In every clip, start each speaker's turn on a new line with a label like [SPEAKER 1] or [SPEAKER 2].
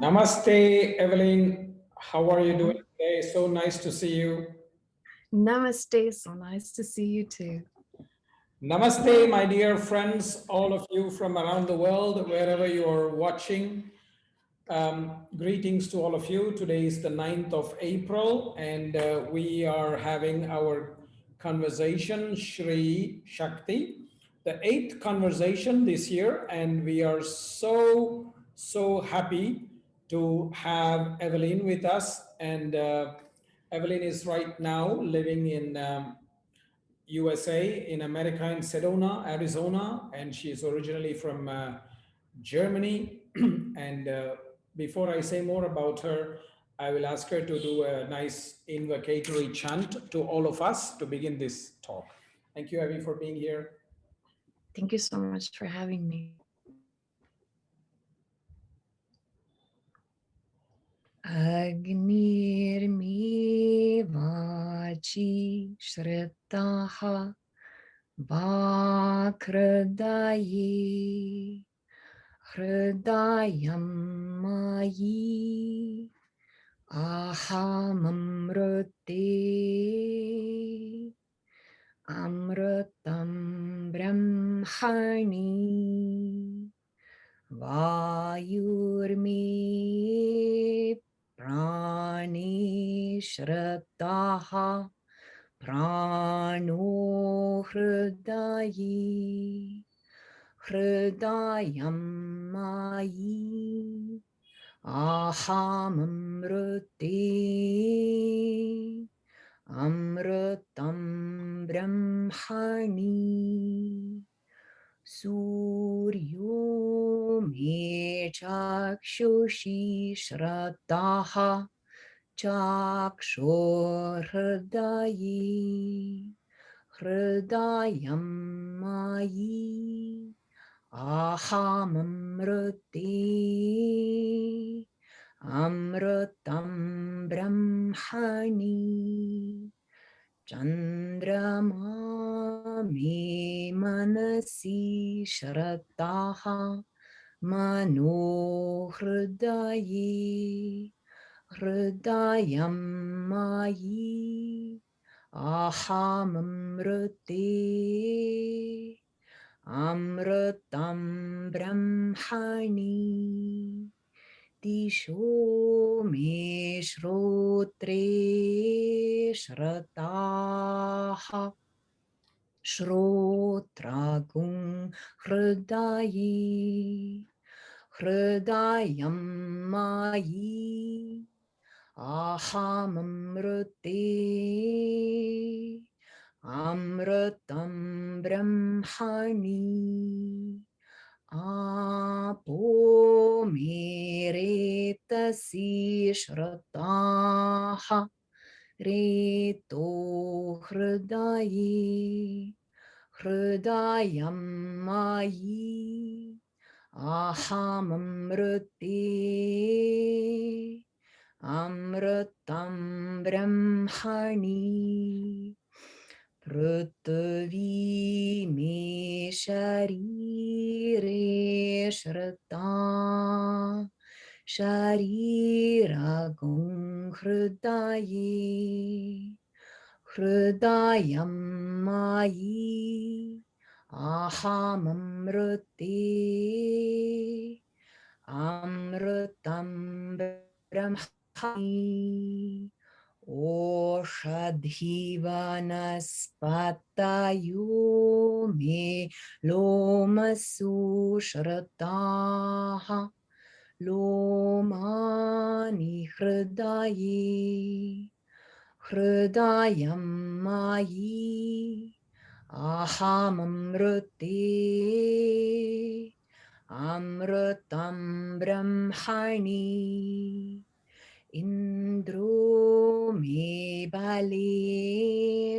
[SPEAKER 1] Namaste, Evelyn. How are you doing today? So nice to see you.
[SPEAKER 2] Namaste. So nice to see you too.
[SPEAKER 1] Namaste, my dear friends, all of you from around the world, wherever you are watching. Greetings to all of you. Today is the 9th of April, and we are having our conversation, Shri Shakti, the 8th conversation this year, and we are so happy to have Evelyn with us. And Evelyn is right now living in USA, in America, in Sedona, Arizona, and she is originally from Germany. And before I say more about her, I will ask her to do a nice invocatory chant to all of us to begin this talk. Thank you, Evie, for being here.
[SPEAKER 2] Thank you so much for having me. Agnirmi vachi shrattaha vakradayi hridayam mayi ahamamrute amritam brahmani vayurmi prani shrattaha prano hridayi hridayam mayi ahamamrute amritam brahmani suryo me chakshushi shrattaha chakshur hridayi hridayam mayi ahamamrute amritam brahmani chandrama me manasi shrattaha mano hridayi hridayam mayi ahamamrute amritam brahmani disho me shrotre shrattaha shrotragung hridayi hridayam mayi ahamamrute amritam brahmani apo meretasi shrattaha reto hridayi hridayam mayi ahamamrute amritam brahmani prithvi me sharire shratta shariragum hridayi hridayam mayi ahamamrute amritam brahmani oshadhi vanaspatayo me lomasu shrattaha lomani hridayi hridayam mayi ahamamrute amritam brahmani indro me bale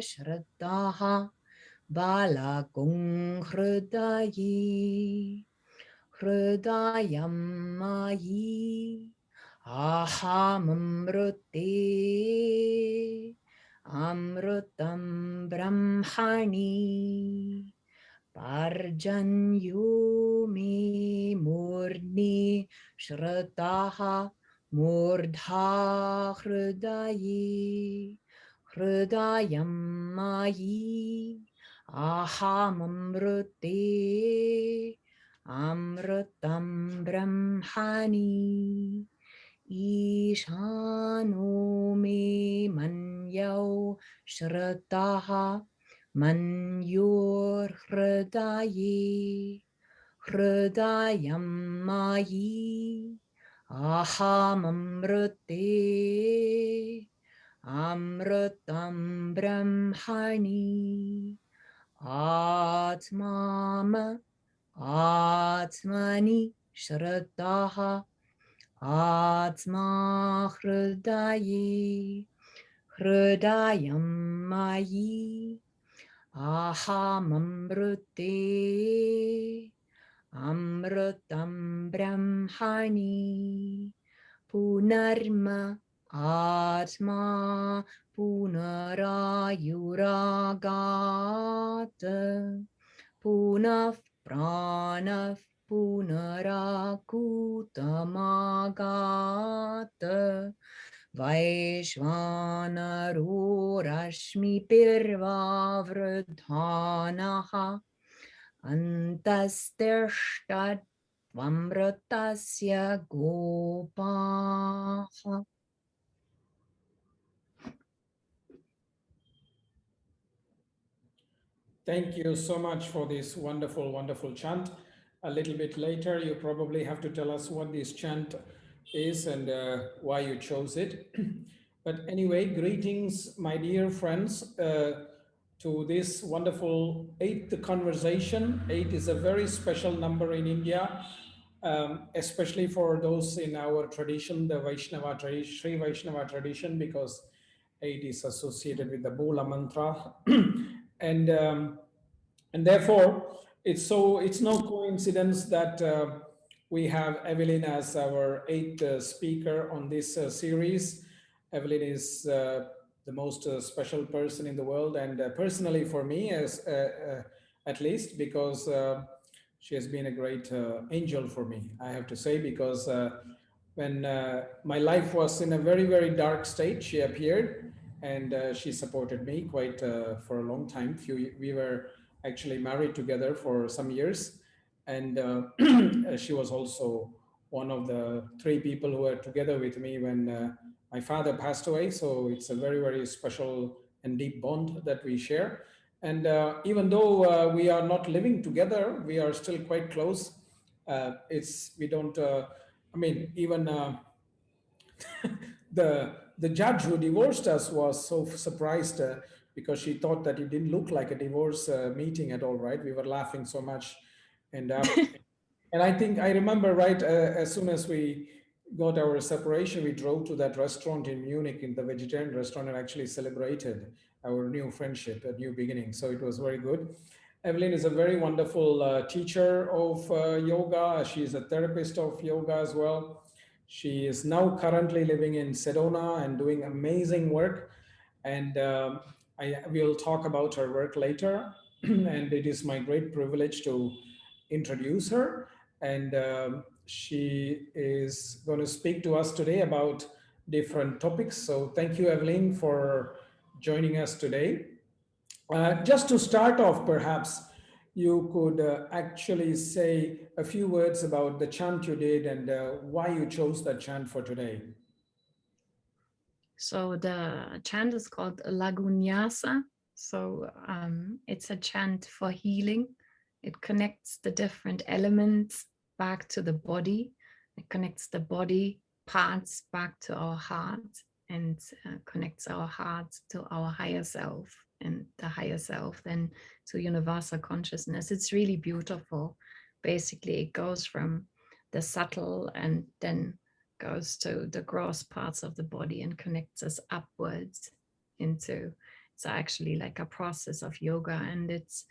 [SPEAKER 2] shrattaha balakung hridayi hridayam mayi ahamamrute amritam brahmani Parjanyo me murni shrataha murdha hridaye hridayam mayi ahamamrute amrutam brahmani Ishano me manyau shrataha manyor hridaye hridayam mayi ahamamrute amrutam brahmani atmama atmani shrataha Atma hridaye hridayam mayi ahamamrute amrutam brahmani punarma atma punarayuragata punaf pranaf punarakutamagata Vaishvanaro Rashmi Pirvavradhanaha Antastirshtat Vamratasya Gopaha.
[SPEAKER 1] Thank you so much for this wonderful, wonderful chant. A little bit later, you probably have to tell us what this chant is and why you chose it. But anyway, greetings, my dear friends, to this wonderful eighth conversation. Eight is a very special number in India, especially for those in our tradition, the Vaishnava tradition, Sri Vaishnava tradition, because eight is associated with the Bula mantra. and and therefore it's no coincidence that we have Evelyn as our eighth speaker on this series. Evelyn is the most special person in the world, and personally for me, as at least, because she has been a great angel for me, I have to say, because when my life was in a very, very dark state, she appeared, and she supported me quite for a long time. We were actually married together for some years, and she was also one of the three people who were together with me when my father passed away. So it's a very, very special and deep bond that we share. And even though we are not living together, we are still quite close. It's we don't. I mean, even the judge who divorced us was so surprised because she thought that it didn't look like a divorce meeting at all. Right? We were laughing so much, and and I think I remember, right, as soon as we got our separation, we drove to that restaurant in Munich, in the vegetarian restaurant, and actually celebrated our new friendship, a new beginning. So it was very good. Evelyn is a very wonderful teacher of yoga. She is a therapist of yoga as well. She is now currently living in Sedona and doing amazing work. And I will talk about her work later. And it is my great privilege to introduce her. And she is going to speak to us today about different topics. So thank you, Evelyn, for joining us today. Just to start off, perhaps you could actually say a few words about the chant you did and why you chose that chant for today.
[SPEAKER 2] So the chant is called Lagunyasa. So it's a chant for healing. It connects the different elements back to the body. It connects the body parts back to our heart and connects our heart to our higher self, and the higher self then to universal consciousness. It's really beautiful. Basically, it goes from the subtle and then goes to the gross parts of the body and connects us upwards into, it's actually like a process of yoga, and it's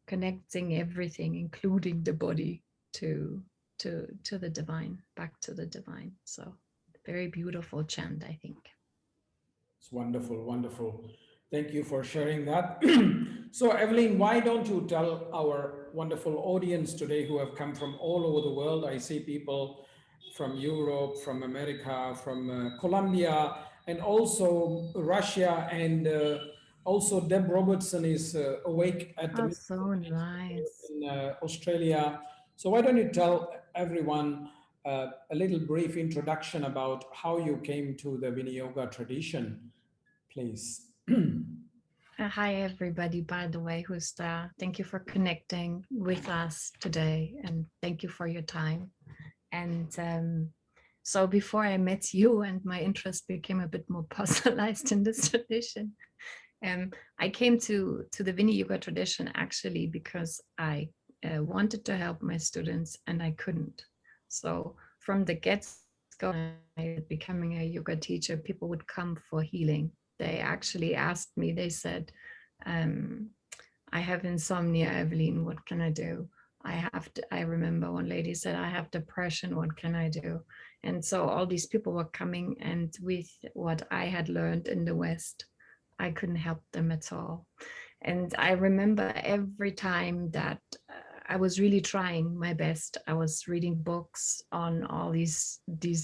[SPEAKER 2] connecting everything, including the body, to the divine, back to the divine. So very beautiful chant, I think.
[SPEAKER 1] It's wonderful, wonderful. Thank you for sharing that. So, Evelyn, why don't you tell our wonderful audience today who have come from all over the world. I see people from Europe, from America, from Colombia, and also Russia, and also Deb Robertson is awake at the
[SPEAKER 2] Oh,
[SPEAKER 1] Ministry
[SPEAKER 2] so
[SPEAKER 1] of Nature
[SPEAKER 2] nice.
[SPEAKER 1] in Australia. So why don't you tell everyone a little brief introduction about how you came to the Viniyoga tradition, please?
[SPEAKER 2] Hi, everybody, by the way, who's there. Thank you for connecting with us today, and thank you for your time. And so before I met you and my interest became a bit more personalized in this tradition, I came to the Viniyoga tradition actually because I wanted to help my students and I couldn't. So from the get-go, becoming a yoga teacher, people would come for healing. They actually asked me, they said, I have insomnia, Evelyn, what can I do? I remember one lady said, I have depression, what can I do? And so all these people were coming, and with what I had learned in the West, I couldn't help them at all. And I remember every time that I was really trying my best. I was reading books on all these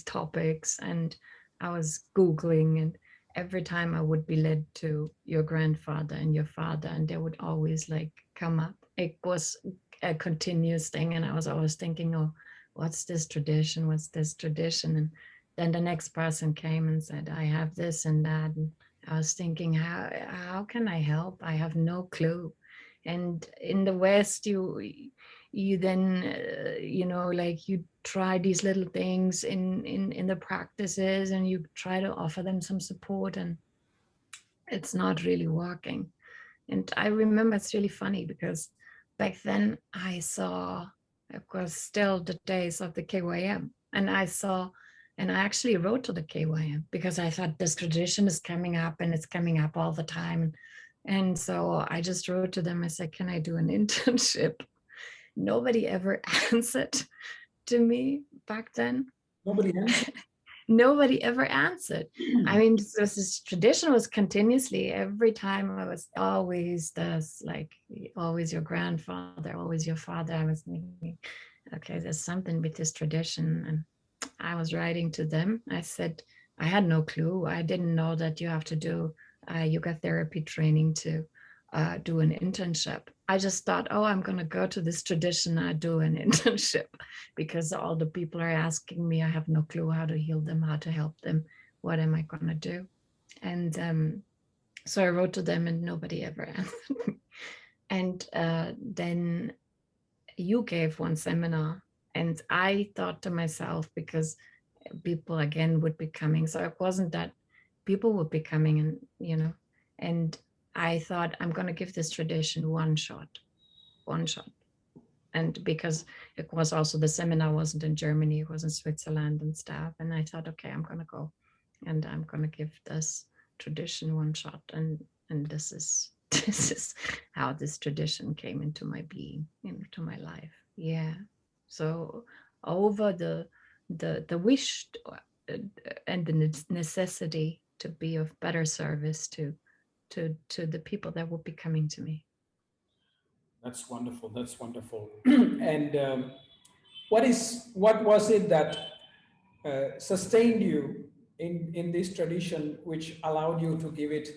[SPEAKER 2] topics, and I was Googling, and every time I would be led to your grandfather and your father, and they would always like come up. It was a continuous thing, and I was always thinking, oh, what's this tradition? What's this tradition? And then the next person came and said, I have this and that. And I was thinking, how can I help? I have no clue. And in the West, you then like you try these little things in the practices, and you try to offer them some support, and it's not really working. And I remember it's really funny because back then I saw, of course, still the days of the KYM, and I actually wrote to the KYM because I thought this tradition is coming up, and it's coming up all the time. And so I just wrote to them. I said, can I do an internship? Nobody ever answered to me back then.
[SPEAKER 1] Nobody answered.
[SPEAKER 2] Nobody ever answered. I mean, this tradition was continuously, every time I was always this, like, always your grandfather, always your father. I was thinking, okay, there's something with this tradition. And I was writing to them. I said, I had no clue. I didn't know that you have to do yoga therapy training to do an internship. I just thought, oh, I'm going to go to this tradition and do an internship because all the people are asking me. I have no clue how to heal them, how to help them. What am I going to do? And so I wrote to them, and nobody ever answered me. And then you gave one seminar, and I thought to myself, because people again would be coming, so it wasn't that people would be coming, and and I thought, I'm going to give this tradition one shot. And because it was also, the seminar wasn't in Germany, it was in Switzerland and stuff, and I thought, okay, I'm going to go and I'm going to give this tradition one shot. And this is how this tradition came into my being, into my life. Yeah. So over the wish and the necessity to be of better service to the people that would be coming to me.
[SPEAKER 1] That's wonderful. That's wonderful. And what was it that sustained you in this tradition, which allowed you to give it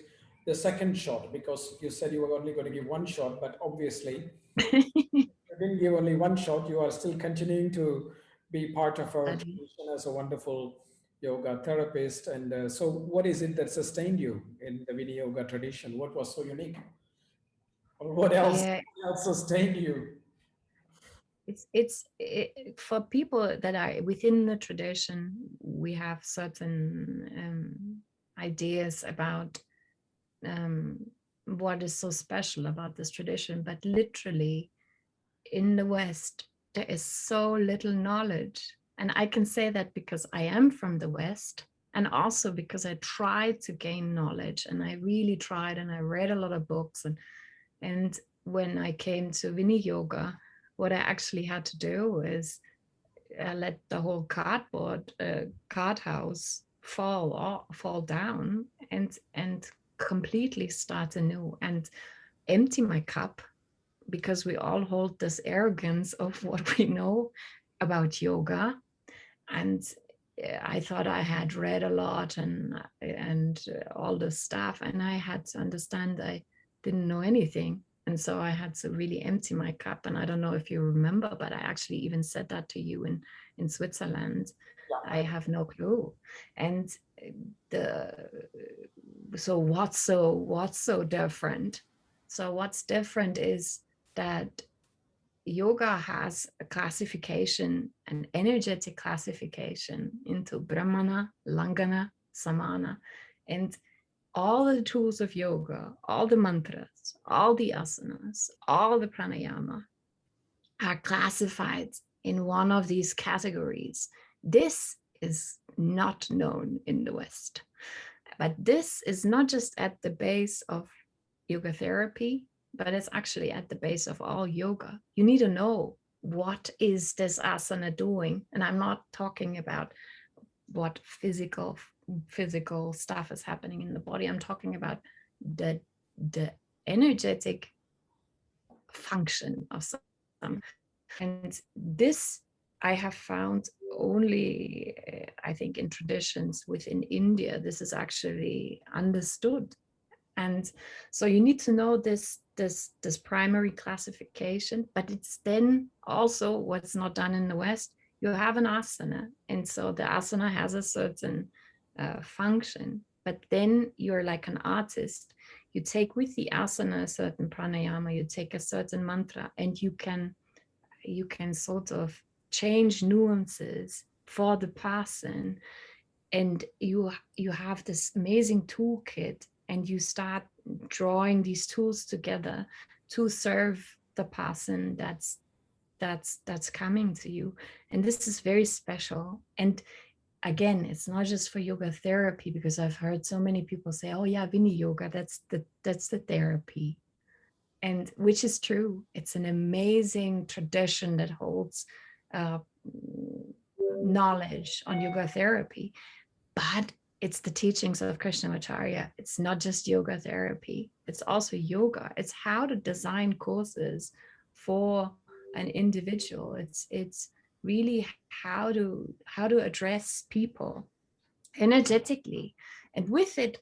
[SPEAKER 1] the second shot? Because you said you were only going to give one shot, but obviously you didn't give only one shot. You are still continuing to be part of our tradition as a wonderful yoga therapist. And so, what is it that sustained you in the Viniyoga tradition? What was so unique? Or what else,
[SPEAKER 2] Yeah,
[SPEAKER 1] sustained you?
[SPEAKER 2] it's for people that are within the tradition. We have certain ideas about what is so special about this tradition, but literally in the West there is so little knowledge. And I can say that because I am from the West, and also because I tried to gain knowledge, and I really tried, and I read a lot of books, and when I came to Viniyoga, what I actually had to do is let the whole card house fall down, and completely start anew, and empty my cup, because we all hold this arrogance of what we know about yoga. And I thought I had read a lot and all this stuff, and I had to understand I didn't know anything. And so I had to really empty my cup. And I don't know if you remember, but I actually even said that to you in Switzerland. I have no clue. And the so what's so different? So what's different is that yoga has a classification, an energetic classification into Brahmana, Langana, Samana. And all the tools of yoga, all the mantras, all the asanas, all the pranayama are classified in one of these categories. This is not known in the West. But this is not just at the base of yoga therapy, but it's actually at the base of all yoga. You need to know, what is this asana doing? And I'm not talking about what physical stuff is happening in the body. I'm talking about the energetic function of some. And this I have found only, I think, in traditions within India, this is actually understood. And so you need to know this primary classification, but it's then also what's not done in the West. You have an asana, and so the asana has a certain function, but then you're like an artist. You take with the asana a certain pranayama, you take a certain mantra, and you can sort of change nuances for the person, and you have this amazing toolkit, and you start drawing these tools together to serve the person that's coming to you. And this is very special. And again, it's not just for yoga therapy, because I've heard so many people say, oh yeah, Viniyoga, that's the therapy. And which is true. It's an amazing tradition that holds knowledge on yoga therapy, but it's the teachings of Krishnamacharya. It's not just yoga therapy. It's also yoga. It's how to design courses for an individual. It's really how to address people energetically, and with it,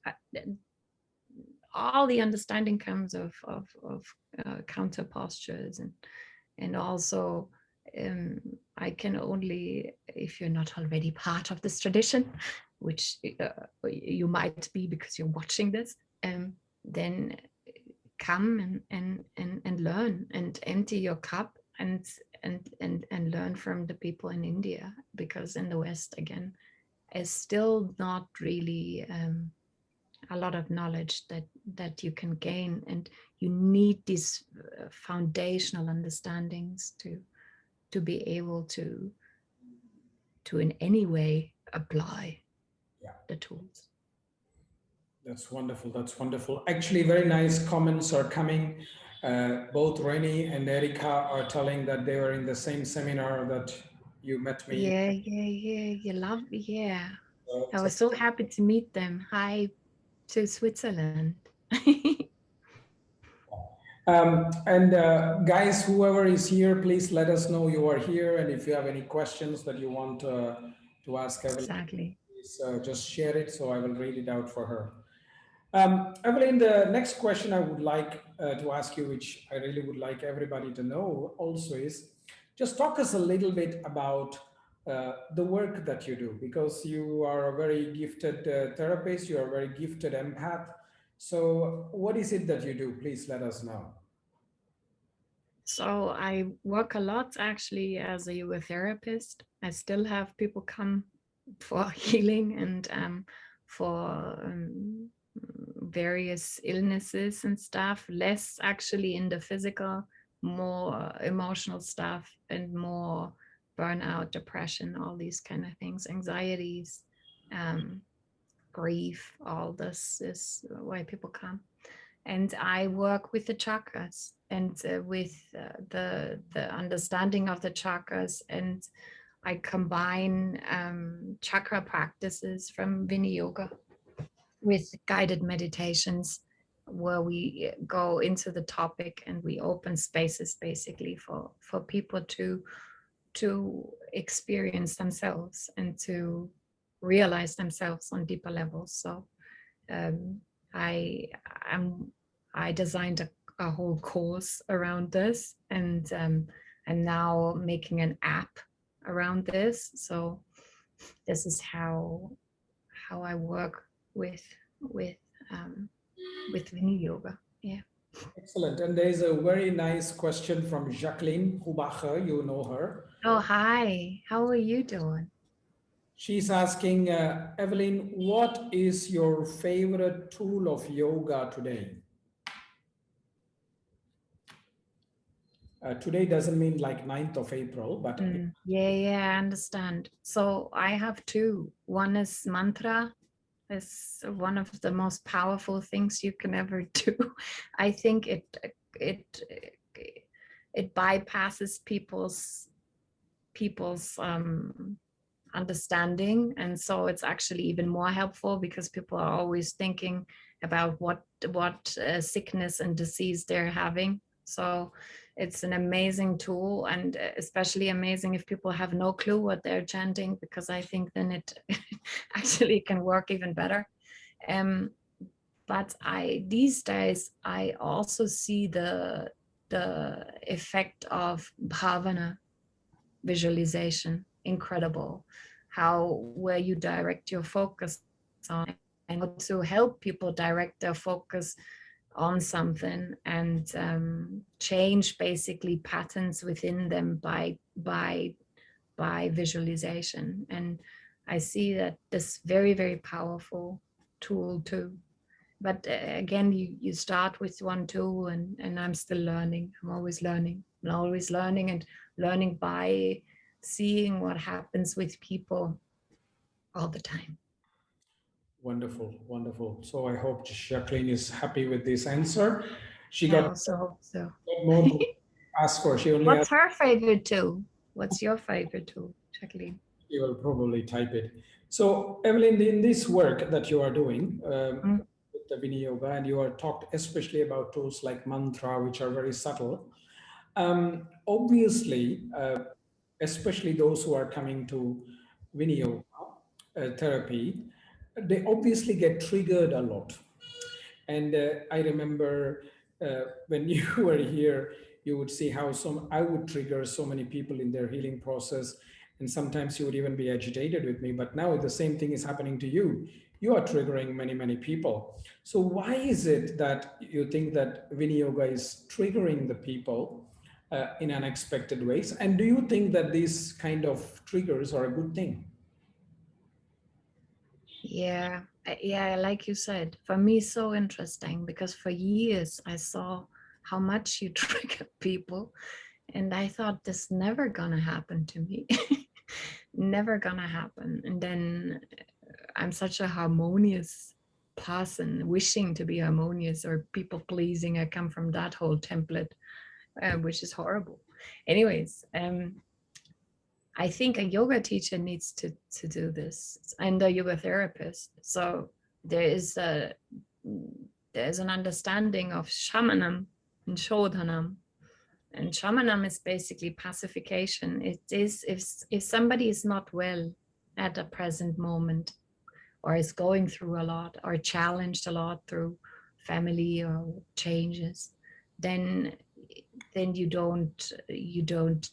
[SPEAKER 2] all the understanding comes of counter postures, and also I can only, if you're not already part of this tradition, which you might be because you're watching this, then come and learn and empty your cup and learn from the people in India, because in the West, again, is still not really a lot of knowledge that you can gain, and you need these foundational understandings to be able to in any way apply the tools.
[SPEAKER 1] That's wonderful. That's wonderful. Actually, very nice comments are coming. Both Rennie and Erika are telling that they were in the same seminar that you met me.
[SPEAKER 2] Yeah. You love, yeah. I was so happy to meet them. Hi to Switzerland.
[SPEAKER 1] Guys, whoever is here, please let us know you are here. And if you have any questions that you want to ask Evelyn,
[SPEAKER 2] Exactly.
[SPEAKER 1] please just share it so I will read it out for her. Evelyn, the next question I would like to ask you, which I really would like everybody to know also, is just talk us a little bit about the work that you do, because you are a very gifted therapist, you are a very gifted empath. So what is it that you do? Please let us know.
[SPEAKER 2] So I work a lot actually as a yoga therapist. I still have people come for healing and for various illnesses and stuff, less actually in the physical, more emotional stuff, and more burnout, depression, all these kind of things, anxieties, grief. All this is why people come. And I work with the chakras and with the understanding of the chakras, and I combine chakra practices from Viniyoga with guided meditations where we go into the topic and we open spaces basically for people to experience themselves and to realize themselves on deeper levels. So um, I I designed a whole course around this, and I'm now making an app around this. So this is how I work with Viniyoga. Yeah.
[SPEAKER 1] Excellent. And there's a very nice question from Jacqueline Hubacher. You know her.
[SPEAKER 2] Oh, hi. How are you doing?
[SPEAKER 1] She's asking, Evelyn, what is your favorite tool of yoga today? Today doesn't mean like 9th of April, but
[SPEAKER 2] Yeah, I understand. So I have two. One is mantra. It's one of the most powerful things you can ever do. I think it it bypasses people's understanding, and so it's actually even more helpful because people are always thinking about what sickness and disease they're having. So it's an amazing tool, and especially amazing if people have no clue what they're chanting, because I think then it actually can work even better. But these days I also see the effect of bhavana, visualization, incredible, how where you direct your focus on, and how to help people direct their focus on something, and change basically patterns within them by visualization. And I see that this very, very powerful tool too. But again, you start with one tool, and I'm still learning. I'm always learning and learning by seeing what happens with people all the time.
[SPEAKER 1] wonderful, wonderful. So I hope Jacqueline is happy with this answer. She
[SPEAKER 2] I
[SPEAKER 1] got
[SPEAKER 2] also hope so.
[SPEAKER 1] more to ask for. She only
[SPEAKER 2] What's
[SPEAKER 1] asked,
[SPEAKER 2] her favorite tool? What's your favorite tool, Jacqueline?
[SPEAKER 1] she will probably type it. So Evelyn, in this work that you are doing
[SPEAKER 2] Mm.
[SPEAKER 1] with the Viniyoga, and you are talked especially about tools like mantra, which are very subtle. Obviously, especially those who are coming to Viniyoga therapy, they obviously get triggered a lot. And I remember when you were here, you would see how I would trigger so many people in their healing process. And sometimes you would even be agitated with me. But now the same thing is happening to you. You are triggering many, many people. So why is it that you think that Viniyoga is triggering the people in unexpected ways? And do you think that these kind of triggers are a good thing?
[SPEAKER 2] Yeah, yeah, like you said, for me, so interesting, because for years I saw how much you trigger people, and I thought this never gonna happen to me. Never gonna happen. And then I'm such a harmonious person, wishing to be harmonious or people pleasing. I come from that whole template, which is horrible. Anyways, I think a yoga teacher needs to do this, and a yoga therapist. So there's an understanding of shamanam and shodhanam. And shamanam is basically pacification. It is if somebody is not well at a present moment, or is going through a lot, or challenged a lot through family or changes, then you don't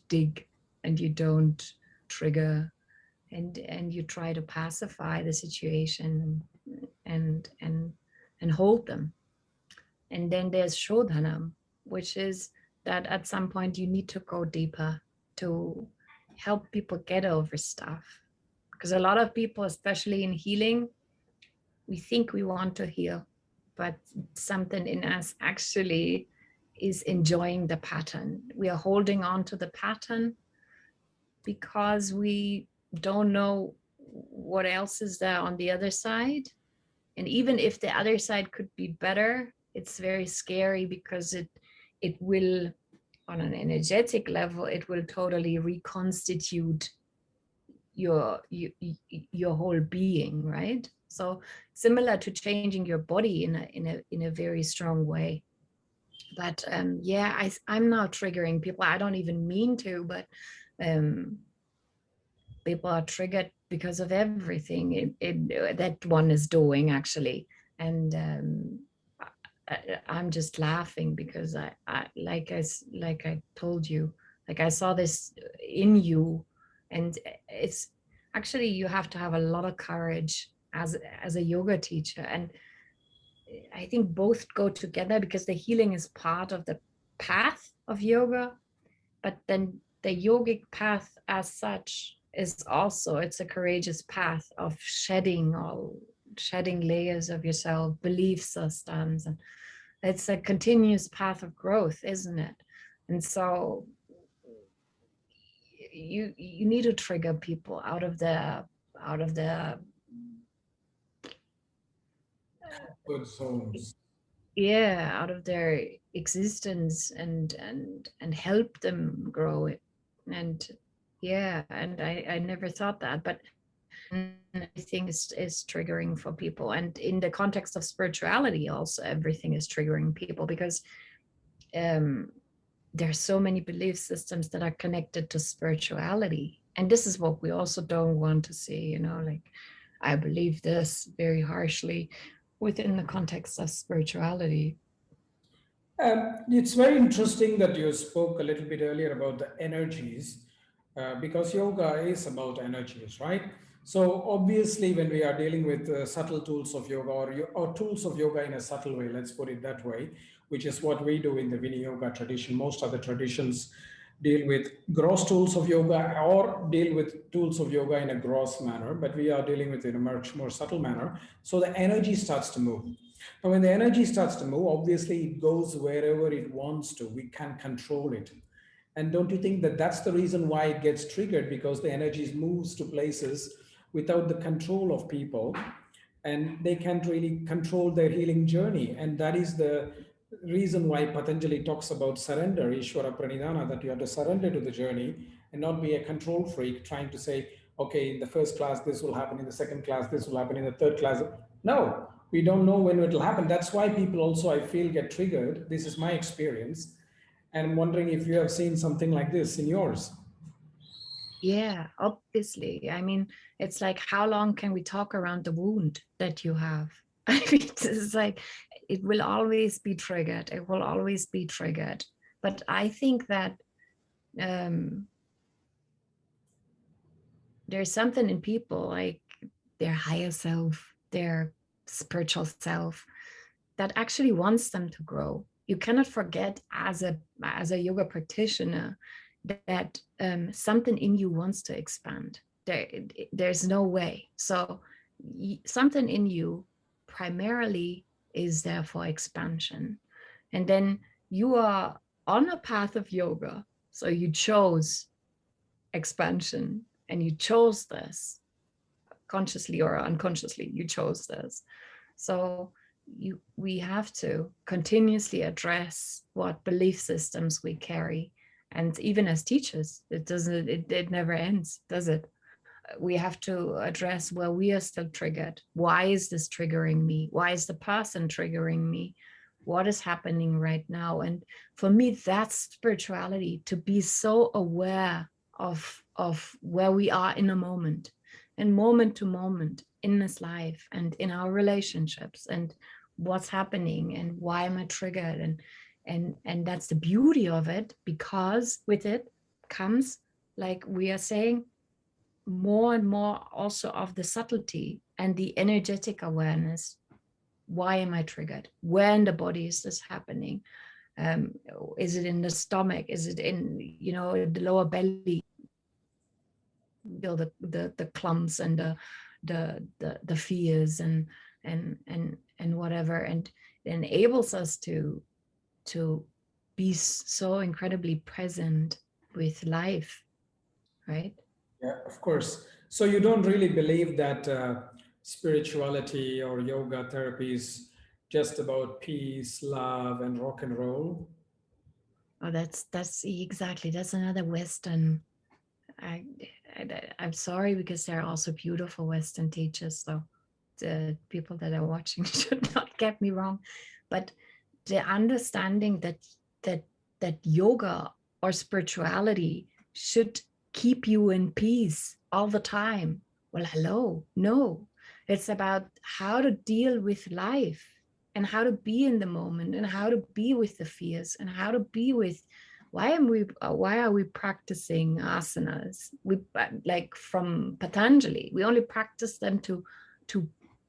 [SPEAKER 2] dig, and you don't trigger, and you try to pacify the situation, and hold them. And then there's shodhanam, which is that at some point you need to go deeper to help people get over stuff. Because a lot of people, especially in healing, we think we want to heal, but something in us actually is enjoying the pattern. We are holding on to the pattern because we don't know what else is there on the other side. And even if the other side could be better, it's very scary, because it will, on an energetic level, it will totally reconstitute your whole being, right? So similar to changing your body in a very strong way. But yeah, I'm now triggering people. I don't even mean to, but people are triggered because of everything that one is doing, actually. And I'm just laughing because like I told you, like I saw this in you, and it's actually, you have to have a lot of courage as a yoga teacher. And I think both go together, because the healing is part of the path of yoga, but then the yogic path as such is also, it's a courageous path of shedding layers of yourself, belief systems, and it's a continuous path of growth, isn't it? And so you need to trigger people out of the
[SPEAKER 1] Good zones.
[SPEAKER 2] yeah, out of their existence, and help them grow it. And yeah, and I never thought that, but everything is triggering for people. And in the context of spirituality also, everything is triggering people, because there's so many belief systems that are connected to spirituality. And this is what we also don't want to see, you know, like, I believe this very harshly within the context of spirituality.
[SPEAKER 1] It's very interesting that you spoke a little bit earlier about the energies, because yoga is about energies, right? So obviously, when we are dealing with subtle tools of yoga, or tools of yoga in a subtle way, let's put it that way, which is what we do in the Viniyoga tradition. Most other traditions deal with gross tools of yoga, or deal with tools of yoga in a gross manner, but we are dealing with it in a much more subtle manner. So the energy starts to move. Now, when the energy starts to move, obviously it goes wherever it wants to. We can't control it. And don't you think that that's the reason why it gets triggered? Because the energy moves to places without the control of people, and they can't really control their healing journey. And that is the reason why Patanjali talks about surrender, Ishvara Pranidhana, that you have to surrender to the journey and not be a control freak trying to say, okay, in the first class, this will happen, in the second class, this will happen, in the third class. No, we don't know when it will happen. That's why people also, I feel, get triggered. This is my experience. And I'm wondering if you have seen something like this in yours.
[SPEAKER 2] Yeah, obviously. I mean, it's like, how long can we talk around the wound that you have? I mean, it's like, it will always be triggered. It will always be triggered. But I think that um, there's something in people, like their higher self, their spiritual self, that actually wants them to grow. You cannot forget, as a yoga practitioner, that something in you wants to expand. There's no way. So something in you primarily is there for expansion. And then you are on a path of yoga. So you chose expansion, and you chose this consciously or unconsciously. You chose this. So we have to continuously address what belief systems we carry. And even as teachers, it never ends, does it? We have to address where we are still triggered. Why is this triggering me? Why is the person triggering me? What is happening right now? And for me, that's spirituality, to be so aware of where we are in a moment, and moment to moment in this life and in our relationships, and what's happening and why am I triggered. And that's the beauty of it, because with it comes, like we are saying, more and more also of the subtlety and the energetic awareness. Why am I triggered? Where in the body is this happening? Is it in the stomach? Is it in, the lower belly? Feel the clumps and the fears and whatever, and it enables us to be so incredibly present with life, right?
[SPEAKER 1] Yeah, of course. So you don't really believe that spirituality or yoga therapy is just about peace, love, and rock and roll?
[SPEAKER 2] Oh, that's exactly, that's another Western I'm sorry, because there are also beautiful Western teachers, so the people that are watching should not get me wrong, but the understanding that that yoga or spirituality should keep you in peace all the time. Well, hello, no. It's about how to deal with life and how to be in the moment and how to be with the fears and how to be with why are we practicing asanas? We like from Patanjali, we only practice them to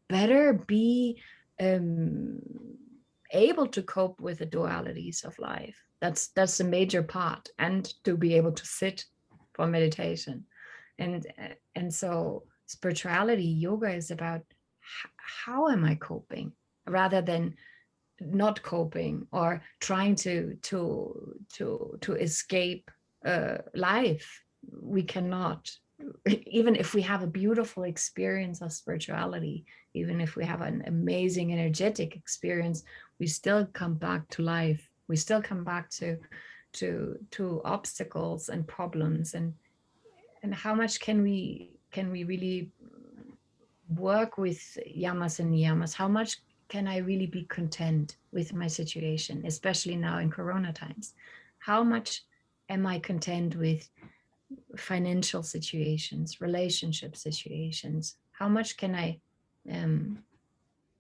[SPEAKER 2] better be able to cope with the dualities of life. That's a major part, and to be able to sit for meditation. And so spirituality, yoga is about how am I coping, rather than not coping or trying to escape life. We cannot, even if we have a beautiful experience of spirituality, even if we have an amazing energetic experience, we still come back to life. We still come back to obstacles and problems, and how much can we really work with yamas and niyamas? How much can I really be content with my situation, especially now in Corona times? How much am I content with financial situations, relationship situations? How much can I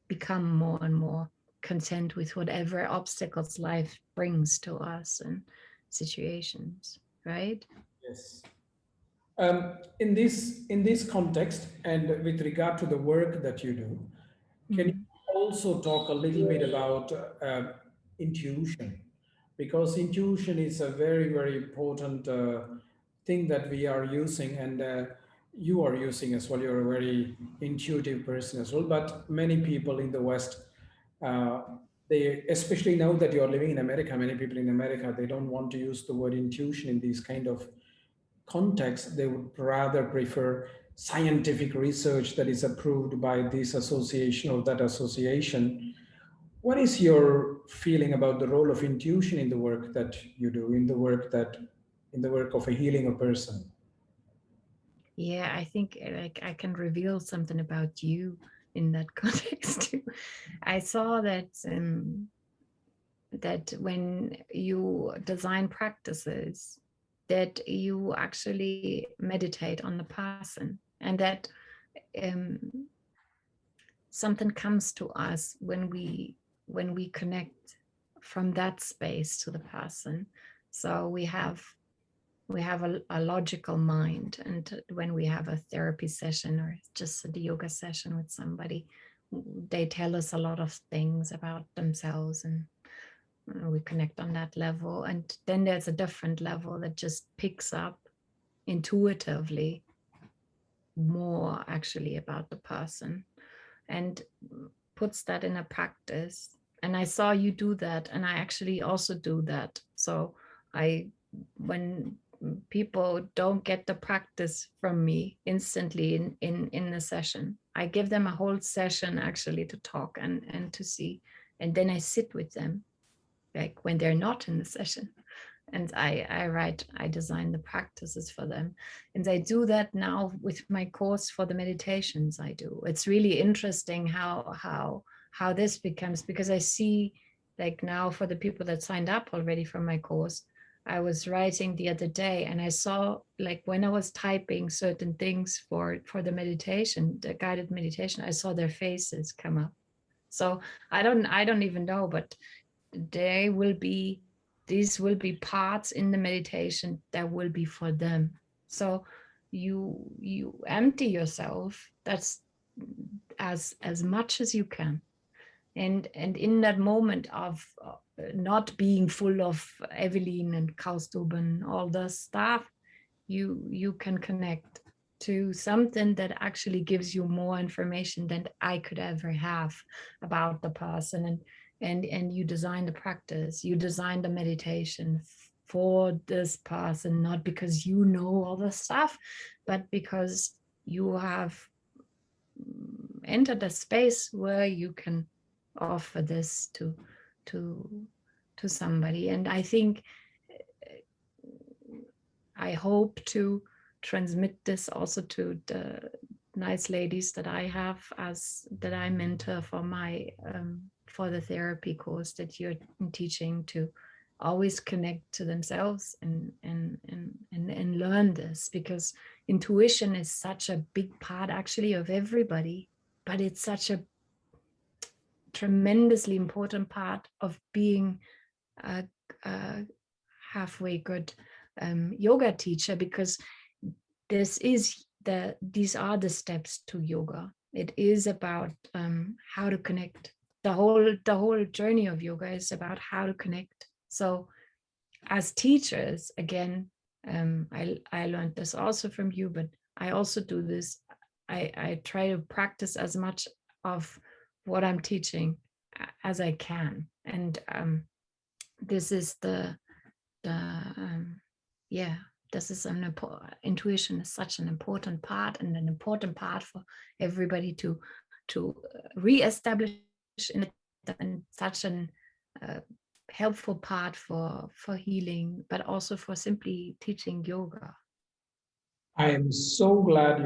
[SPEAKER 2] become more and more content with whatever obstacles life brings to us and situations, right?
[SPEAKER 1] Yes. In this context, and with regard to the work that you do, can you
[SPEAKER 2] Mm.
[SPEAKER 1] also talk a little bit about intuition? Because intuition is a very, very important thing that we are using, and you are using as well. You're a very intuitive person as well. But many people in the West, uh, they, especially now that you are living in America, many people in America, they don't want to use the word intuition in these kind of context. They would rather prefer scientific research that is approved by this association or that association. What is your feeling about the role of intuition in the work that you do, in the work of a healing a person?
[SPEAKER 2] Yeah, I think like I can reveal something about you in that context too. I saw that when you design practices, that you actually meditate on the person, and that um, something comes to us when we connect from that space to the person. So we have a logical mind, and when we have a therapy session or just a yoga session with somebody, they tell us a lot of things about themselves, and we connect on that level. And then there's a different level that just picks up intuitively more actually about the person and puts that in a practice. And I saw you do that, and I actually also do that. So I when people don't get the practice from me instantly in the session, I give them a whole session actually to talk and to see, and then I sit with them like when they're not in the session, and I design the practices for them. And I do that now with my course for the meditations I do. It's really interesting how this becomes, because I see, like now for the people that signed up already for my course, I was writing the other day and I saw, like when I was typing certain things for the meditation, the guided meditation, I saw their faces come up. So I don't even know, but they will be these will be parts in the meditation that will be for them. So you empty yourself, that's as much as you can, and in that moment of not being full of Evelyn and Kausthub and all the stuff, you can connect to something that actually gives you more information than I could ever have about the person. And you design the practice, you design the meditation for this person, not because you know all the stuff, but because you have entered a space where you can offer this to to somebody. And I think I hope transmit this also to the nice ladies that I have that I mentor for my for the therapy course that you're teaching, to always connect to themselves and learn this, because intuition is such a big part actually of everybody, but it's such a tremendously important part of being a halfway good yoga teacher, because these are the steps to yoga. It is about how to connect. The whole journey of yoga is about how to connect. So as teachers, again, I learned this also from you, but I also do this. I try to practice as much of what I'm teaching as I can, and this is yeah, this is intuition is such an important part, and an important part for everybody to re-establish in such an helpful part for healing, but also for simply teaching yoga.
[SPEAKER 1] I am so glad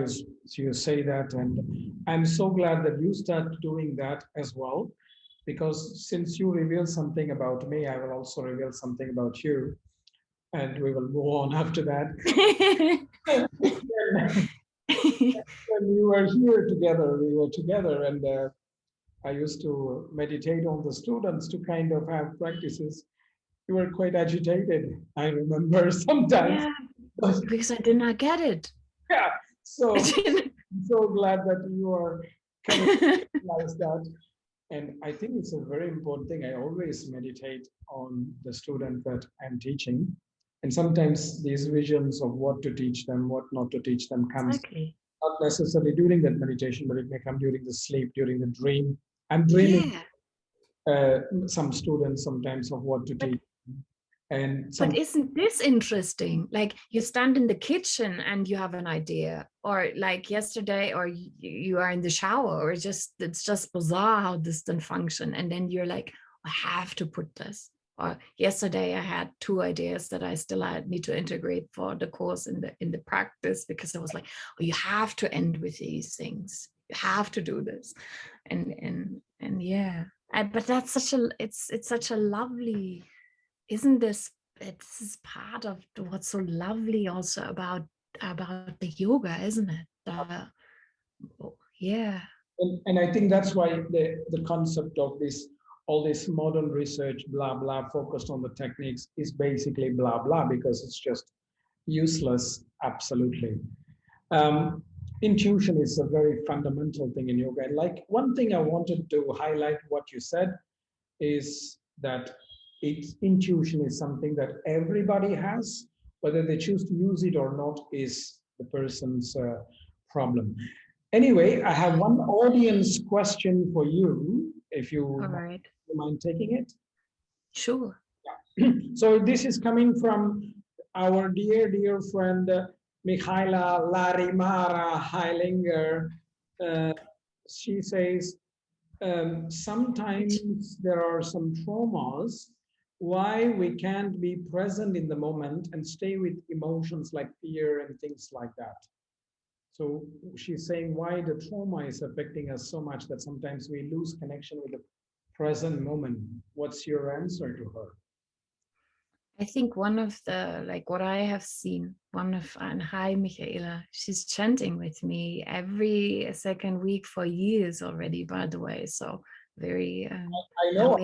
[SPEAKER 1] you say that, and I'm so glad that you start doing that as well, because since you reveal something about me, I will also reveal something about you, and we will move on after that. When we were here together, and I used to meditate on the students to kind of have practices. You were quite agitated, I remember sometimes.
[SPEAKER 2] Yeah, because I did not get it.
[SPEAKER 1] Yeah, so I'm so glad that you are coming to realize that. And I think it's a very important thing. I always meditate on the student that I'm teaching. And sometimes these visions of what to teach them, what not to teach them comes not necessarily during that meditation, but it may come during the sleep, during the dream. I'm dreaming some students sometimes of what to teach.
[SPEAKER 2] But isn't this interesting? Like, you stand in the kitchen and you have an idea, or like yesterday, or you are in the shower, or it's just bizarre how this doesn't function. And then you're like, I have to put this. Or yesterday I had 2 ideas that I still need to integrate for the course in the practice, because I was like, oh, you have to end with these things. You have to do this. And yeah. But that's it's such a lovely, isn't this, it's part of what's so lovely also about the yoga, isn't it? Yeah.
[SPEAKER 1] And I think that's why the concept of all this modern research, blah, blah, focused on the techniques is basically blah, blah, because it's just useless, absolutely. Intuition is a very fundamental thing in yoga. And like, one thing I wanted to highlight what you said is that intuition is something that everybody has. Whether they choose to use it or not is the person's problem. Anyway, I have one audience question for you, if you mind taking it.
[SPEAKER 2] Sure.
[SPEAKER 1] Yeah. So this is coming from our dear friend, Mihaela Larimara Heilinger. She says, sometimes there are some traumas why we can't be present in the moment and stay with emotions like fear and things like that. So she's saying why the trauma is affecting us so much that sometimes we lose connection with the present moment. What's your answer to her?
[SPEAKER 2] I think one of the, like what I have seen, and hi Michaela, she's chanting with me every second week for years already, by the way. So very
[SPEAKER 1] I know.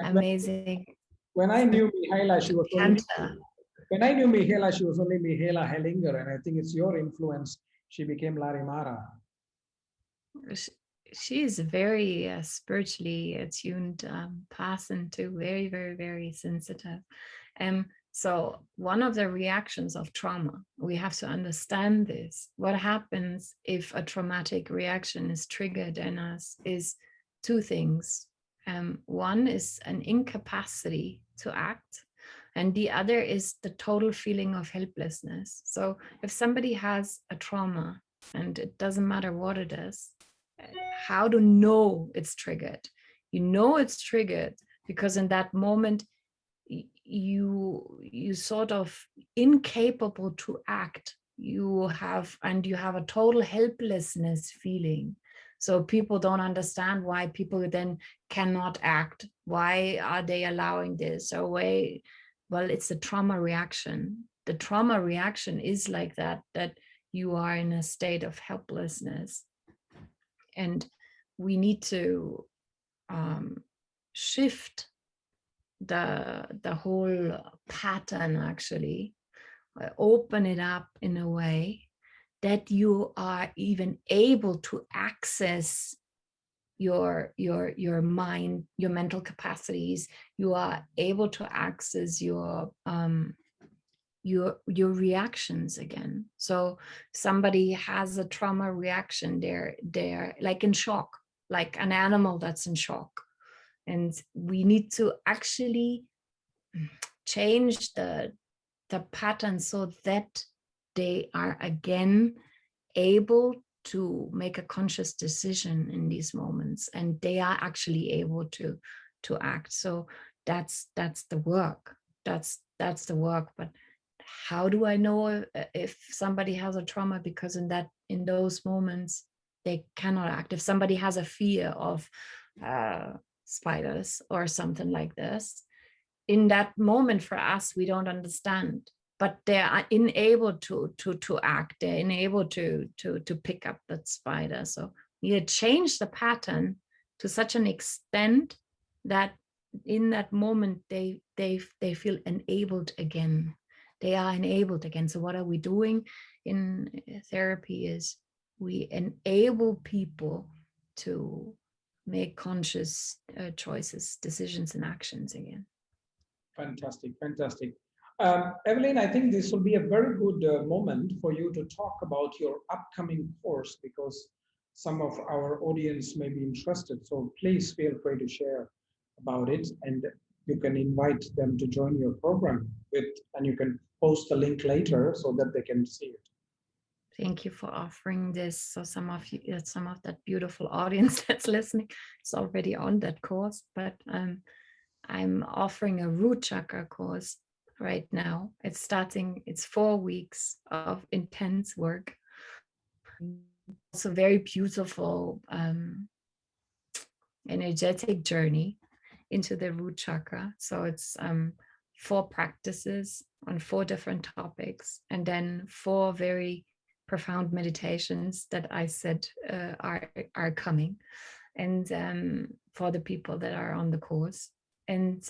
[SPEAKER 2] Amazing.
[SPEAKER 1] When I knew Mihaela, she was only Mihaela Hellinger, and I think it's your influence. She became Larimara.
[SPEAKER 2] She is a very spiritually attuned person too, very, very, very sensitive. So one of the reactions of trauma, we have to understand this. What happens if a traumatic reaction is triggered in us is 2 things. One is an incapacity to act, and the other is the total feeling of helplessness. So if somebody has a trauma, and it doesn't matter what it is, how to know it's triggered? You know it's triggered because in that moment you sort of incapable to act you have a total helplessness feeling. So people don't understand why people then cannot act. Why are they allowing this? Or why? Well, it's a trauma reaction. The trauma reaction is like that you are in a state of helplessness. And we need to shift the whole pattern, actually, open it up in a way that you are even able to access your mind, your mental capacities. You are able to access your reactions again. So somebody has a trauma reaction, they're like in shock, like an animal that's in shock. And we need to actually change the pattern so that they are again able to make a conscious decision in these moments, and they are actually able to act. So that's the work. That's the work. But how do I know if somebody has a trauma? Because in those moments they cannot act. If somebody has a fear of spiders or something like this, in that moment for us, we don't understand, but they are unable to act. They're unable to pick up that spider. So you change the pattern to such an extent that in that moment they feel enabled again. They are enabled again. So what are we doing in therapy is we enable people to make conscious choices, decisions, and actions again.
[SPEAKER 1] Fantastic, fantastic. Evelyn, I think this will be a very good moment for you to talk about your upcoming course, because some of our audience may be interested. So please feel free to share about it, and you can invite them to join your program and you can post the link later so that they can see it.
[SPEAKER 2] Thank you for offering this. So some of that beautiful audience that's listening is already on that course, but I'm offering a root chakra course right now. It's 4 weeks of intense work. It's a very beautiful energetic journey into the root chakra. So it's 4 practices on 4 different topics, and then 4 very profound meditations that I said are coming, and for the people that are on the course. And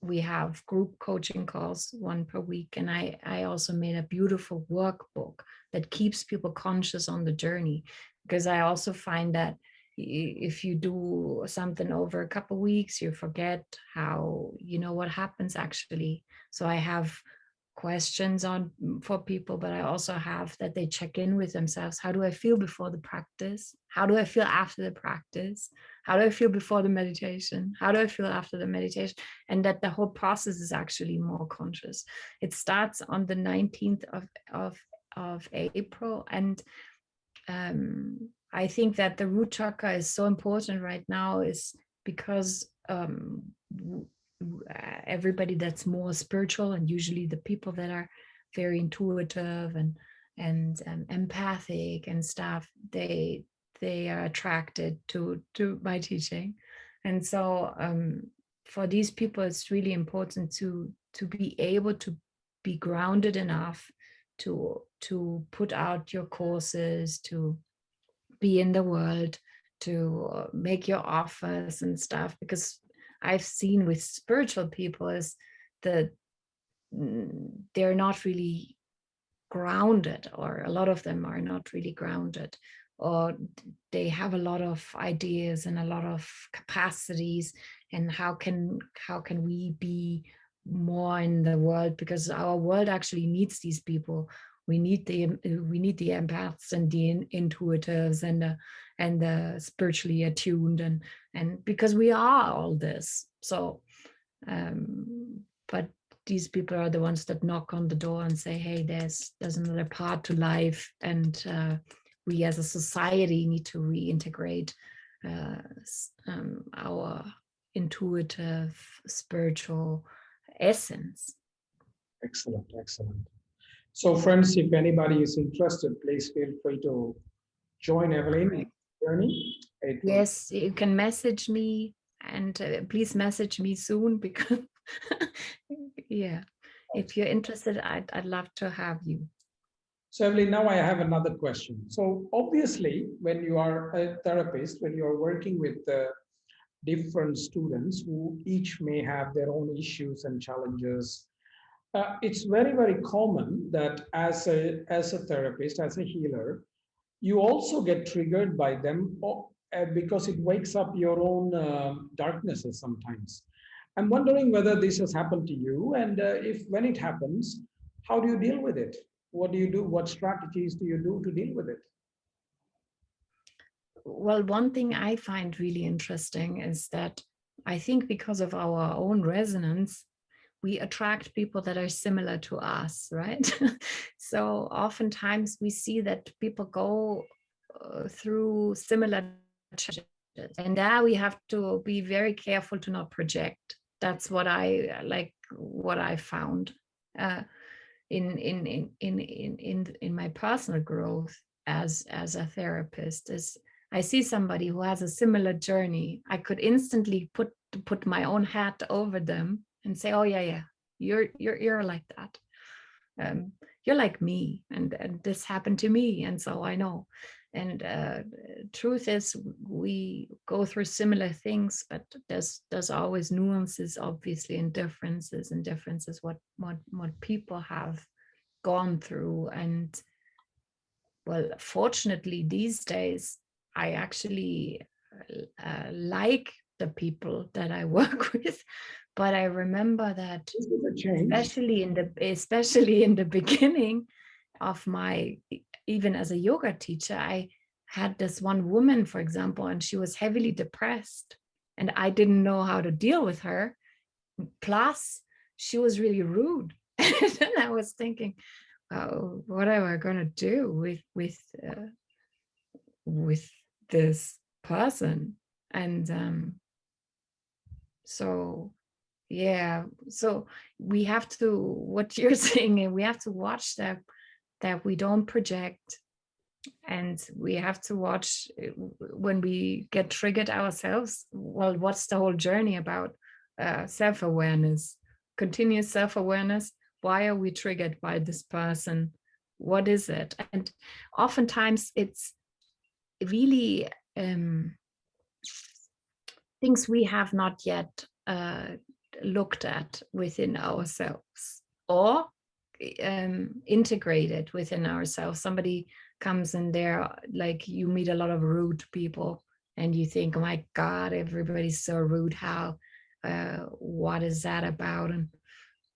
[SPEAKER 2] we have group coaching calls 1 per week, and I also made a beautiful workbook that keeps people conscious on the journey, because I also find that if you do something over a couple of weeks, you forget how, what happens actually. So I have questions for people, but I also have that they check in with themselves. How do I feel before the practice? How do I feel after the practice? How do I feel before the meditation? How do I feel after the meditation? And that the whole process is actually more conscious. It starts on the 19th of April, and I think that the root chakra is so important right now is because everybody that's more spiritual, and usually the people that are very intuitive and empathic and stuff, they are attracted to my teaching. And so for these people, it's really important to be able to be grounded enough to put out your courses, to be in the world, to make your offers and stuff, because I've seen with spiritual people is that they're not really grounded, or a lot of them are not really grounded, or they have a lot of ideas and a lot of capacities, and how can we be more in the world, because our world actually needs these people. We need the empaths and the intuitives and the spiritually attuned, and because we are all this. So but these people are the ones that knock on the door and say, hey, there's another part to life, and we as a society need to reintegrate our intuitive spiritual essence.
[SPEAKER 1] Excellent, excellent. So friends, if anybody is interested, please feel free to join Evelyn in the journey.
[SPEAKER 2] Yes, you can message me, and please message me soon, because yeah, if you're interested, I'd love to have you.
[SPEAKER 1] So Evelyn, now I have another question. So obviously, when you are a therapist, when you are working with different students who each may have their own issues and challenges, it's very, very common that as a therapist, as a healer, you also get triggered by them because it wakes up your own darknesses sometimes. I'm wondering whether this has happened to you, and if when it happens, how do you deal with it? What do you do? What strategies do you do to deal with it?
[SPEAKER 2] Well, one thing I find really interesting is that I think because of our own resonance, we attract people that are similar to us, right? So oftentimes we see that people go through similar challenges, and there we have to be very careful to not project. That's what I found in my personal growth as a therapist. Is I see somebody who has a similar journey, I could instantly put my own hat over them and say, oh yeah, you're like that. You're like me, and this happened to me, and so I know. And truth is, we go through similar things, but there's always nuances, obviously, and differences what people have gone through. And well, fortunately, these days I actually like the people that I work with, but I remember that especially in the beginning of my, even as a yoga teacher, I had this one woman, for example, and she was heavily depressed, and I didn't know how to deal with her. Plus, she was really rude. And then I was thinking, oh, what am I going to do with this person? And so yeah, so we have to, what you're saying, and we have to watch that we don't project, and we have to watch when we get triggered ourselves. Well, what's the whole journey about? Self-awareness, continuous self-awareness. Why are we triggered by this person? What is it? And oftentimes it's really things we have not yet looked at within ourselves, or integrated within ourselves. Somebody comes in there, like you meet a lot of rude people, and you think, oh my God, everybody's so rude. How? What is that about?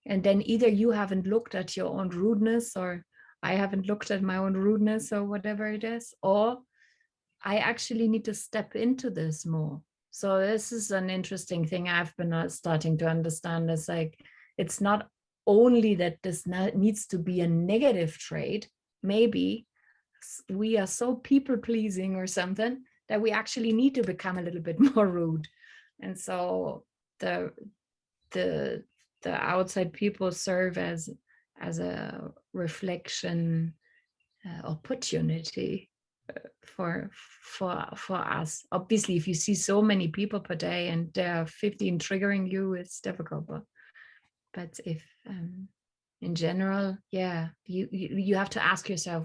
[SPEAKER 2] And then either you haven't looked at your own rudeness, or I haven't looked at my own rudeness, or whatever it is, or I actually need to step into this more. So this is an interesting thing I've been starting to understand. Is like, it's not only that this needs to be a negative trait. Maybe we are so people pleasing or something that we actually need to become a little bit more rude. And so the outside people serve as a reflection opportunity for us. Obviously, if you see so many people per day and there are 15 triggering you, it's difficult. But if in general, yeah, you have to ask yourself,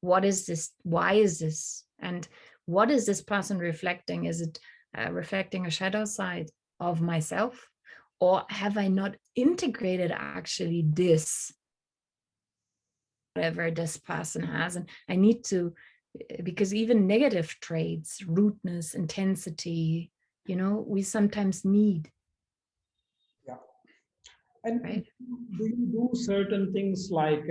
[SPEAKER 2] what is this? Why is this? And what is this person reflecting? Is it reflecting a shadow side of myself? Or have I not integrated actually this, whatever this person has? And I need to, because even negative traits, rudeness, intensity, we sometimes need.
[SPEAKER 1] Yeah. And
[SPEAKER 2] right?
[SPEAKER 1] do you do certain things like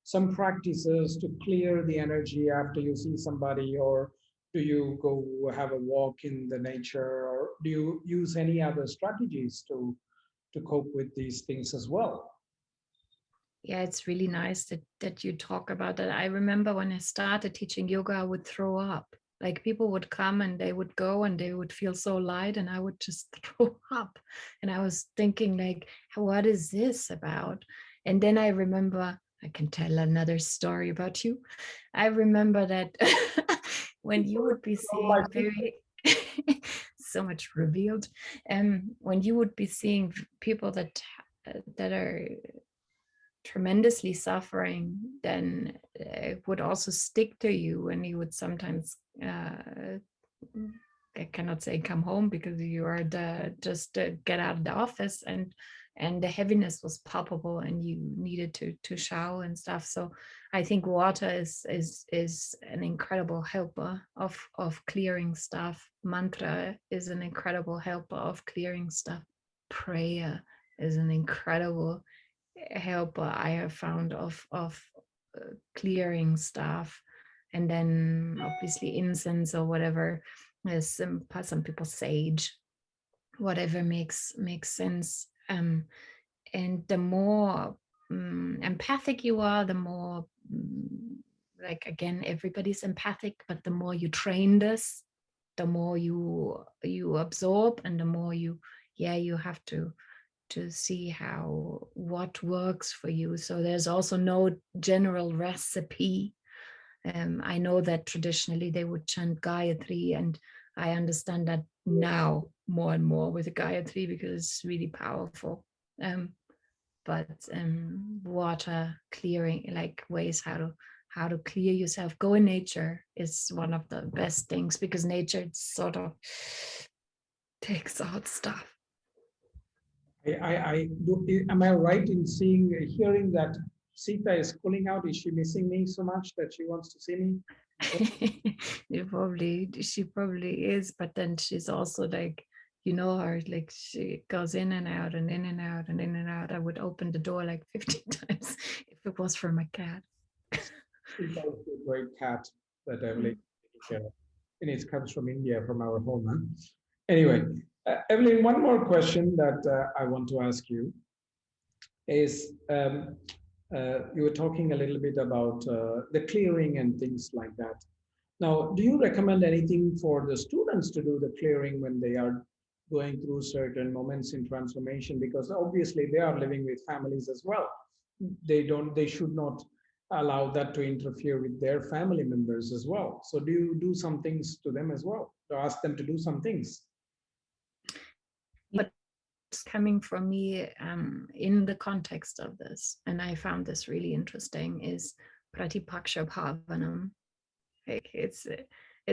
[SPEAKER 1] some practices to clear the energy after you see somebody, or do you go have a walk in the nature, or do you use any other strategies to cope with these things as well?
[SPEAKER 2] Yeah, it's really nice that you talk about that. I remember when I started teaching yoga, I would throw up. Like, people would come and they would go and they would feel so light, and I would just throw up. And I was thinking, like, what is this about? And then I remember I can tell another story about you. I remember that when you would be seeing very so much revealed, when you would be seeing people that are tremendously suffering, then it would also stick to you, and you would sometimes I cannot say come home, because you are just get out of the office, and the heaviness was palpable, and you needed to shower and stuff. So I think water is an incredible helper of clearing stuff. Mantra is an incredible helper of clearing stuff. Prayer is an incredible helper I have found of clearing stuff. And then obviously incense or whatever, as some people sage, whatever makes sense. And the more empathic you are, the more like, again, everybody's empathic, but the more you train this, the more you absorb, and the more you have to see what works for you. So there's also no general recipe. I know that traditionally they would chant Gayatri, and I understand that now more and more with the Gayatri, because it's really powerful. But water clearing, like ways how to clear yourself. Go in nature is one of the best things, because nature sort of takes out stuff.
[SPEAKER 1] Am I right in hearing that Sita is pulling out? Is she missing me so much that she wants to see me?
[SPEAKER 2] She probably is, but then she's also like, you know her, like she goes in and out and in and out and in and out. I would open the door like 15 times if it was for my cat.
[SPEAKER 1] Sita is a great cat that Evelyn takes care of. And it comes from India, from our home. Huh? Anyway, Evelyn, one more question that I want to ask you is, you were talking a little bit about the clearing and things like that. Now, do you recommend anything for the students to do the clearing when they are going through certain moments in transformation? Because obviously they are living with families as well. They should not allow that to interfere with their family members as well. So do you do some things to them as well, to ask them to do some things?
[SPEAKER 2] But coming from me in the context of this, and I found this really interesting, is Pratipaksha Bhavanam. Like it's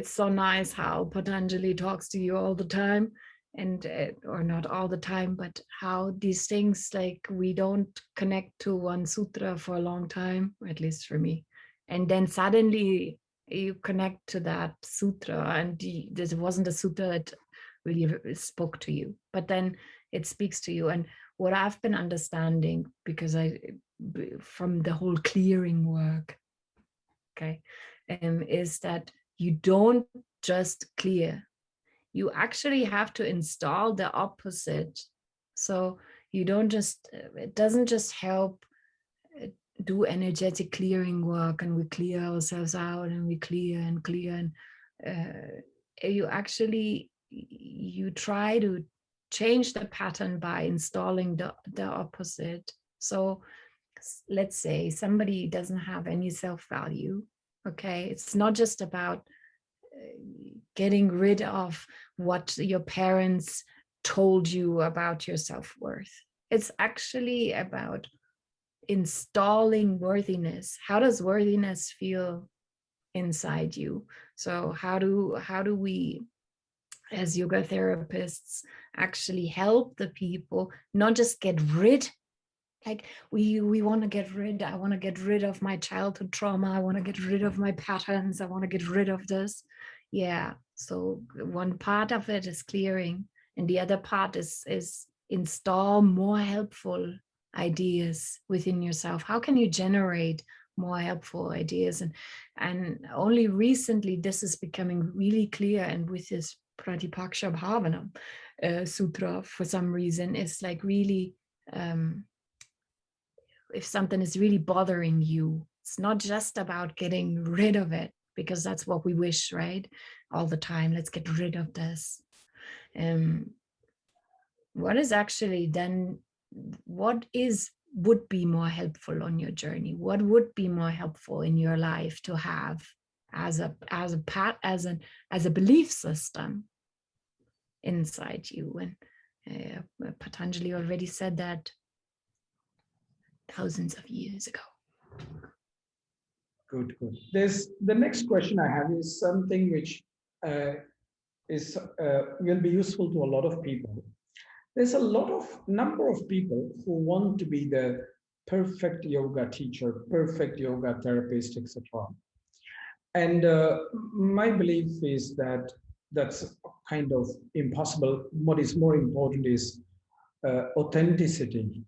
[SPEAKER 2] so nice how Patanjali talks to you all the time, and or not all the time, but how these things, like, we don't connect to one sutra for a long time, at least for me, and then suddenly you connect to that sutra, and this wasn't a sutra that really spoke to you, but then it speaks to you. And what I've been understanding, because from the whole clearing work, okay, is that you don't just clear, you actually have to install the opposite. So you don't just, it doesn't just help do energetic clearing work and we clear ourselves out and we clear and clear, and you actually, you try to change the pattern by installing the opposite. So let's say somebody doesn't have any self-value. Okay, it's not just about getting rid of what your parents told you about your self-worth. It's actually about installing worthiness. How does worthiness feel inside you? So how do we, as yoga therapists, actually help the people not just get rid, like we want to get rid, I want to get rid of my childhood trauma, I want to get rid of my patterns, I want to get rid of this. Yeah, so one part of it is clearing, and the other part is install more helpful ideas within yourself. How can you generate more helpful ideas? And only recently this is becoming really clear, and with this Pratipaksha Bhavanam sutra, for some reason, it's like really, if something is really bothering you, it's not just about getting rid of it, because that's what we wish, right? All the time, let's get rid of this. What is actually then, what is would be more helpful on your journey? What would be more helpful in your life to have as a belief system inside you? And Patanjali already said that thousands of years ago.
[SPEAKER 1] Good, good. There's the next question I have is something which will be useful to a lot of people. There's a number of people who want to be the perfect yoga teacher, perfect yoga therapist, etc. And my belief is that that's kind of impossible. What is more important is authenticity,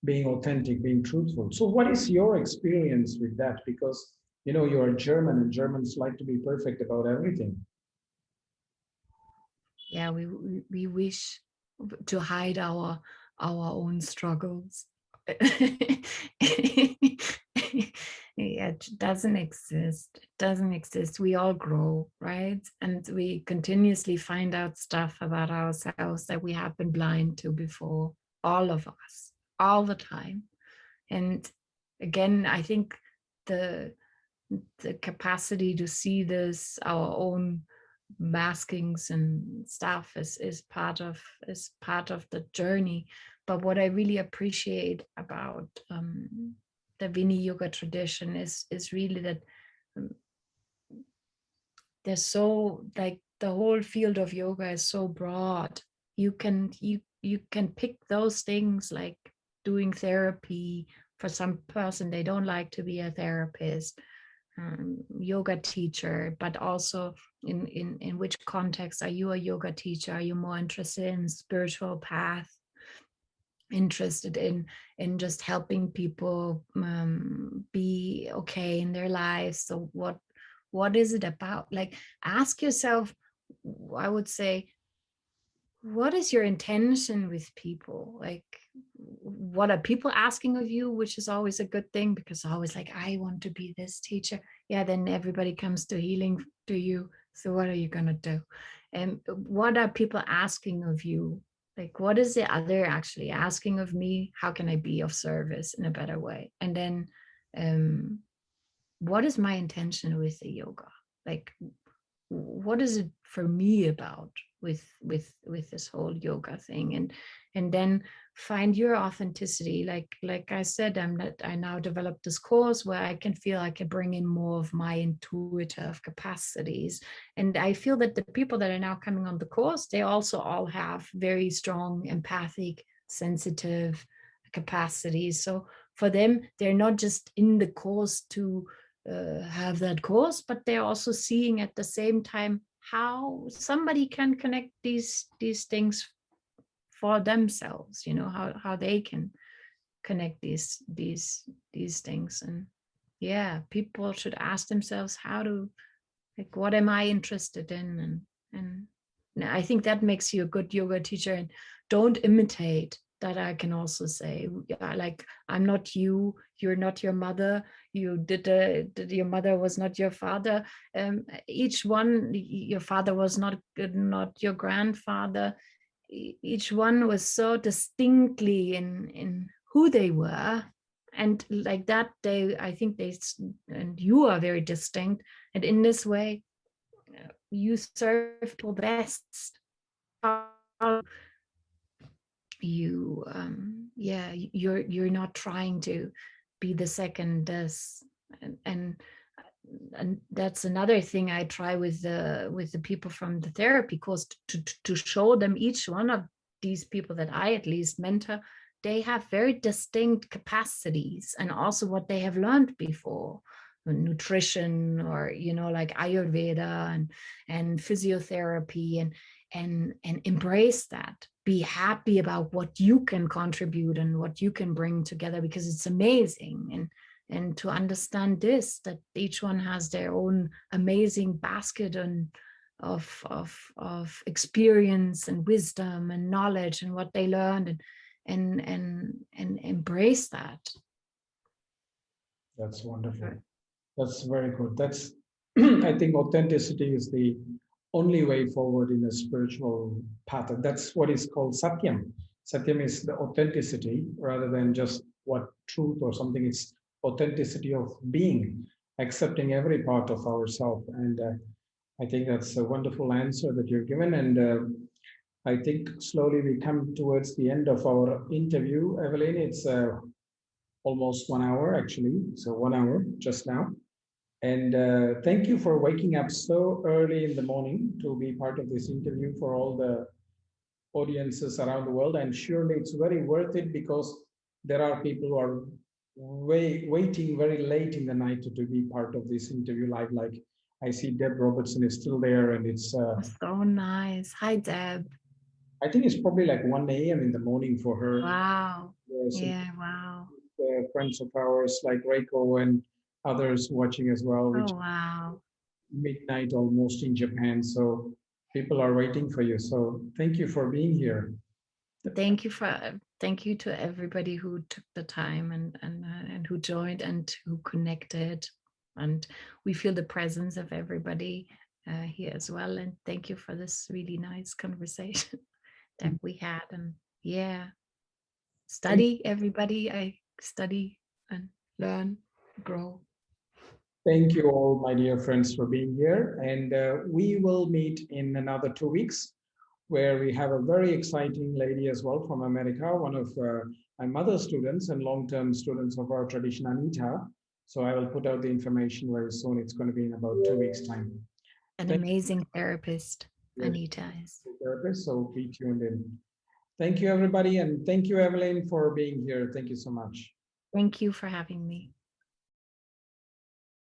[SPEAKER 1] being authentic, being truthful. So what is your experience with that? Because, you know, you're German and Germans like to be perfect about everything.
[SPEAKER 2] Yeah, we wish to hide our own struggles. Yeah, it doesn't exist. It doesn't exist. We all grow, right? And we continuously find out stuff about ourselves that we have been blind to before. All of us, all the time. And again, I think the capacity to see this, our own maskings and stuff, is part of the journey. But what I really appreciate about the Viniyoga tradition is really that there's so, like, the whole field of yoga is so broad. You can pick those things, like doing therapy. For some person, they don't like to be a therapist, yoga teacher, but also in which context are you a yoga teacher? Are you more interested in spiritual path, interested in just helping people be okay in their lives? So what is it about? Like, ask yourself, I would say, what is your intention with people? Like, what are people asking of you, which is always a good thing, because always like, I want to be this teacher. Yeah, then everybody comes to healing to you. So what are you going to do? And what are people asking of you? Like, what is the other actually asking of me? How can I be of service in a better way? And then what is my intention with the yoga? Like, what is it for me about with this whole yoga thing? And then find your authenticity. Like I said, I now developed this course where I can feel I can bring in more of my intuitive capacities. And I feel that the people that are now coming on the course, they also all have very strong empathic, sensitive capacities. So for them, they're not just in the course to have that course, but they're also seeing at the same time how somebody can connect these things for themselves, you know, how they can connect these things. And yeah, people should ask themselves how to, like, what am I interested in? And I think that makes you a good yoga teacher. And don't imitate. That I can also say, yeah, like, I'm not you, you're not your mother, you your mother was not your father. Each one, your father was not your grandfather. Each one was so distinctly in who they were, and like that, I think and you are very distinct, and in this way, you serve people best. You you're not trying to be the second this, and that's another thing I try with the people from the therapy course, to show them, each one of these people that I at least mentor, they have very distinct capacities, and also what they have learned before, nutrition, or, you know, like Ayurveda and physiotherapy, and embrace that. Be happy about what you can contribute and what you can bring together, because it's amazing. And to understand this, that each one has their own amazing basket of experience and wisdom and knowledge and what they learned, and embrace that.
[SPEAKER 1] That's wonderful. That's very good. That's I think authenticity is the only way forward in a spiritual path. That's what is called Satyam. Satyam is the authenticity rather than just what truth or something. It's authenticity of being, accepting every part of ourselves. And I think that's a wonderful answer that you're given. And I think slowly we come towards the end of our interview. Evelyn, it's almost 1 hour actually. So 1 hour just now. And thank you for waking up so early in the morning to be part of this interview for all the audiences around the world. And surely it's very worth it because there are people who are waiting very late in the night to be part of this interview live. Like I see Deb Robertson is still there, and it's
[SPEAKER 2] so nice. Hi, Deb.
[SPEAKER 1] I think it's probably like 1 a.m. in the morning for her.
[SPEAKER 2] Wow. Yeah, wow.
[SPEAKER 1] Friends of ours like Reiko and others watching as well, which
[SPEAKER 2] wow.
[SPEAKER 1] midnight almost in Japan. So people are waiting for you. So thank you for being here.
[SPEAKER 2] Thank you to everybody who took the time and who joined and who connected. And we feel the presence of everybody here as well. And thank you for this really nice conversation that we had. And yeah, study, everybody. I study and learn, grow.
[SPEAKER 1] Thank you all, my dear friends, for being here. And we will meet in another 2 weeks, where we have a very exciting lady as well from America, one of my mother's students and long-term students of our tradition, Anita. So I will put out the information very soon. It's going to be in about 2 weeks' time.
[SPEAKER 2] An amazing therapist, Anita is.
[SPEAKER 1] Therapist, so be tuned in. Thank you, everybody. And thank you, Evelyn, for being here. Thank you so much.
[SPEAKER 2] Thank you for having me.